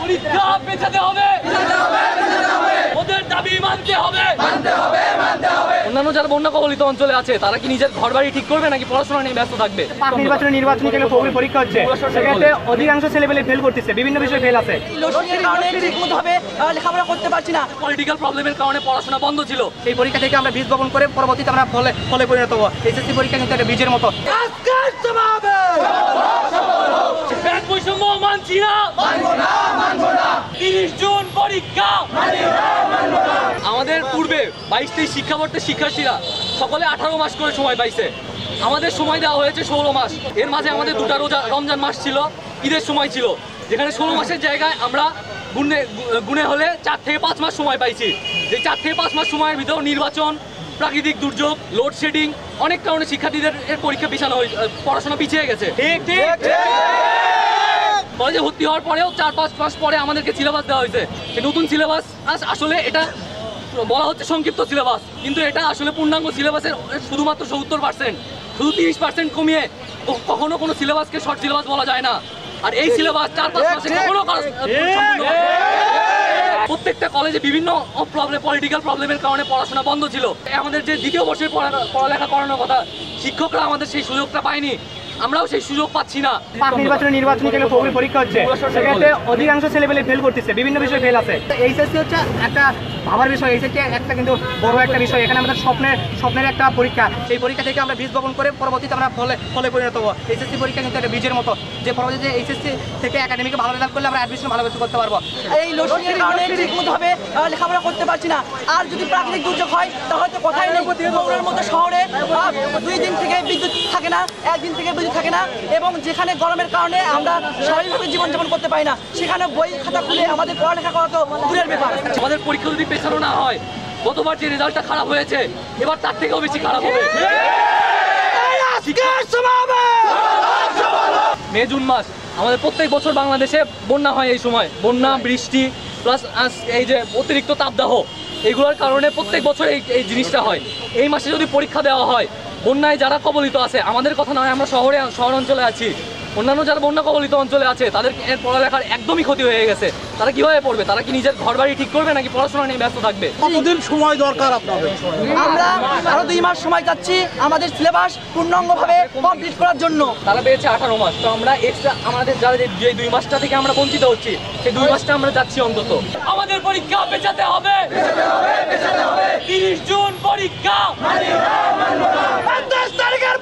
পরীক্ষা পেছাতে হবে, ওদের দাবি মানতে হবে। অন্যান্য যারা বন্যা কবলিত অঞ্চলে আছে তারা কি নিজের ঘর বাড়ি ঠিক করবে নাকি পড়াশোনা নিয়ে ব্যস্ত থাকবে? নির্বাচনী কেন্দ্রে পরীক্ষা হচ্ছে, সেক্ষেত্রে অধিকাংশ ছেলেপেলে ফেল করতেছে, বিভিন্ন বিষয়ে ফেল আছে। ঠিকমতোভাবে লেখাপড়া করতে পারছি না, পলিটিক্যাল প্রবলেমের কারণে পড়াশোনা বন্ধ ছিল। এই পরীক্ষা থেকে আমরা বীজ বপন করে পরবর্তীতে আমরা ফলে পরিণত হবো। এসএসসি পরীক্ষা কিন্তু একটা বীজের মতো। বৈষম্য মানছি না, 30 জুন পরীক্ষা। আমাদের পূর্বে 22-23 শিক্ষাবর্ষের শিক্ষার্থীরা সকলে 18 মাস করে সময় পাইছে, আমাদের সময় দেওয়া হয়েছে 16 মাস। এর মাঝে আমাদের দুটা রমজান মাস ছিল, ঈদের সময় ছিল, যেখানে 16 মাসের জায়গায় আমরা গুণে হলে 4 থেকে 5 মাস সময় পাইছি। যে 4 থেকে 5 মাস সময়ের ভিতর নির্বাচন, প্রাকৃতিক দুর্যোগ, লোডশেডিং, অনেক কারণে শিক্ষার্থীদের পরীক্ষা পিছানো পড়াশোনা পিছিয়ে গেছে। কলেজে ভর্তি হওয়ার পরেও 4-5 মাস পরে আমাদেরকে সিলেবাস দেওয়া হয়েছে। এই নতুন সিলেবাস আসলে এটা বলা হচ্ছে সংক্ষিপ্ত সিলেবাস, কিন্তু এটা আসলে পূর্ণাঙ্গ সিলেবাসের শুধুমাত্র 70%, শুধু 30% কমিয়ে কখনো কোনো সিলেবাসকে শর্ট সিলেবাস বলা যায় না। আর এই সিলেবাস 4-5 মাসে কখনো প্রত্যেকটা কলেজে বিভিন্ন পলিটিক্যাল প্রবলেমের কারণে পড়াশোনা বন্ধ ছিল। আমাদের যে দ্বিতীয় বর্ষের পড়ালেখা করানোর কথা, শিক্ষকরা আমাদের সেই সুযোগটা পায়নি, আমরাও সেই সুযোগ পাচ্ছি না। নির্বাচনী কেন্দ্রে পরীক্ষা হচ্ছে, সেক্ষেত্রে অধিকাংশ ছেলেপেলে ফেল করতেছে, বিভিন্ন বিষয়ে ফেল আছে। এইচএসসি হচ্ছে একটা ভাবার বিষয়, এইচএসসি একটা কিন্তু বড় একটা বিষয়। এখানে আমাদের স্বপ্নের একটা পরীক্ষা। এই পরীক্ষা থেকে আমরা বীজ বপন করে পরবর্তীতে আমরা ফলে পরিণত হবো। এইচএসসি পরীক্ষা কিন্তু একটা বীজের মতো, যে পরবর্তীতে এইচএসসি থেকে একাডেমিকে ভালো রেজাল্ট করলে আমরা অ্যাডমিশন ভালো কিছু করতে পারবো। এই লোডশেডিংয়ের কারণে ঠিকমতোভাবে লেখাপড়া করতে পারছি না। আর যদি প্রাকৃতিক দুর্যোগ হয় তাহলে তো কথাই নেই। বগুড়ার মতো শহরে 2 দিন থেকে বিদ্যুৎ থাকে না, 1 দিন থেকে বিদ্যুৎ থাকে না, এবং যেখানে গরমের কারণে আমরা স্বাভাবিকভাবে জীবনযাপন করতে পারি না, সেখানে বই খাতা খুলে আমাদের পড়ালেখা করা তো দূরের ব্যাপার। আমাদের পরীক্ষা যদি পেছানো না হয়, গতবার যে রেজাল্টটা খারাপ হয়েছে এবার তার থেকেও বেশি খারাপ হবে। মে জুন মাস আমাদের প্রত্যেক বছর বাংলাদেশে বন্যা হয়। এই সময় বন্যা, বৃষ্টি প্লাস এই যে অতিরিক্ত তাপদাহ, এইগুলোর কারণে প্রত্যেক বছর এই জিনিসটা হয়। এই মাসে যদি পরীক্ষা দেওয়া হয়, বন্যায় যারা কবলিত আছে, আমাদের কথা নয়, আমরা শহর অঞ্চলে আছি, অন্যান্য যারা বন্যা কবলিত অঞ্চলে আছে তাদের পড়ালেখার একদমই ক্ষতি হয়ে গেছে। তারা কিভাবে পড়বে? তারা কি নিজের ঘর বাড়ি ঠিক করবে নাকি পড়াশোনা নিয়ে ব্যস্ত থাকবে? কতদিন সময় দরকার আপনাদের? আমরা আরো 2 মাস সময় চাচ্ছি আমাদের সিলেবাস পূর্ণাঙ্গভাবে কমপ্লিট করার জন্য। তারা পেয়েছে 18 মাস, তো আমরা এক্সট্রা আমাদের যারা যে 2 মাসটা থেকে আমরা বঞ্চিত হচ্ছি, সেই 2 মাসটা আমরা যাচ্ছি অন্তত। আমাদের পরীক্ষা পেছাতে হবে, 30 জুন পরীক্ষা। 30 তারিখের